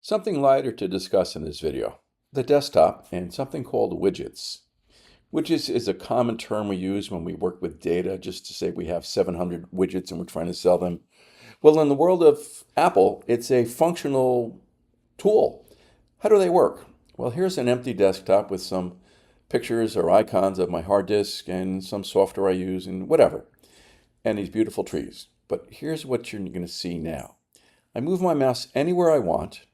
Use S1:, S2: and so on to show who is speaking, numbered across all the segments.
S1: Something lighter to discuss in this video, the desktop and something called widgets. Widgets is a common term we use when we work with data, just to say we have 700 widgets and we're trying to sell them. Well, in the world of Apple, it's a functional tool. How do they work? Well, here's an empty desktop with some pictures or icons of my hard disk and some software I use and whatever, and these beautiful trees. But here's what you're going to see now. I move my mouse anywhere I want,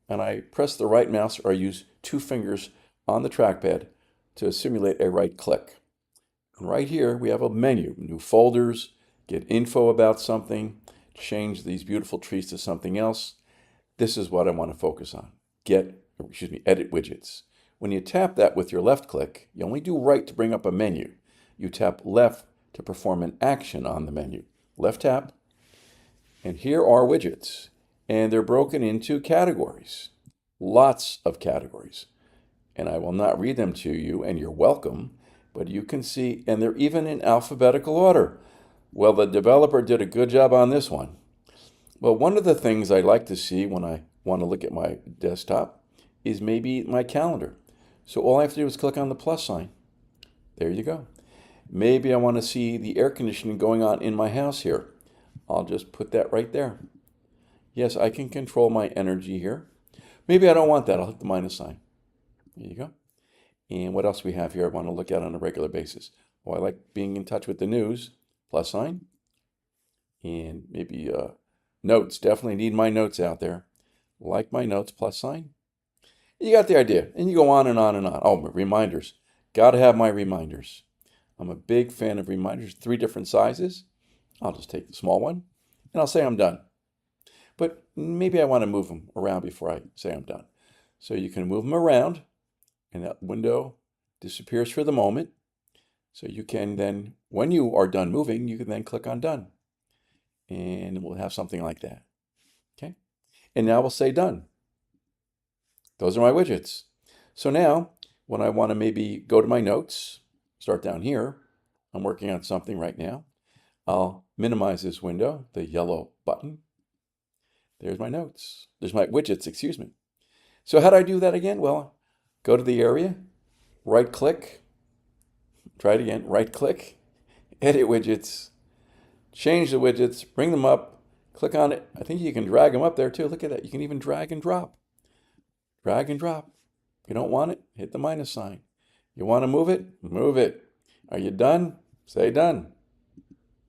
S1: and I press the right mouse or I use two fingers on the trackpad to simulate a right click. And right here we have a menu, new folders, get info about something, change these beautiful trees to something else. This is what I want to focus on. Edit widgets. When you tap that with your left click, you only do right to bring up a menu. You tap left to perform an action on the menu. Left tap, and here are widgets. And they're broken into categories, lots of categories. And I will not read them to you, and you're welcome, but you can see, and they're even in alphabetical order. Well, the developer did a good job on this one. Well, one of the things I like to see when I want to look at my desktop is maybe my calendar. So all I have to do is click on the plus sign. There you go. Maybe I want to see the air conditioning going on in my house here. I'll just put that right there. Yes, I can control my energy here. Maybe I don't want that. I'll hit the minus sign. There you go. And what else we have here I want to look at on a regular basis? Well, I like being in touch with the news. Plus sign. And maybe notes. Definitely need my notes out there. Like my notes. Plus sign. You got the idea. And you go on and on and on. Oh, reminders. Got to have my reminders. I'm a big fan of reminders. 3 different sizes. I'll just take the small one. And I'll say I'm done. But maybe I want to move them around before I say I'm done. So you can move them around, and that window disappears for the moment. So you can then, when you are done moving, you can then click on done. And we'll have something like that. Okay? And now we'll say done. Those are my widgets. So now, when I want to maybe go to my notes, start down here. I'm working on something right now. I'll minimize this window, the yellow button. There's my notes. There's my widgets, excuse me. So how do I do that again? Well, go to the area, right click, try it again, right click, edit widgets, change the widgets, bring them up, click on it. I think you can drag them up there too. Look at that. You can even drag and drop. Drag and drop. If you don't want it, hit the minus sign. You want to move it? Move it. Are you done? Say done.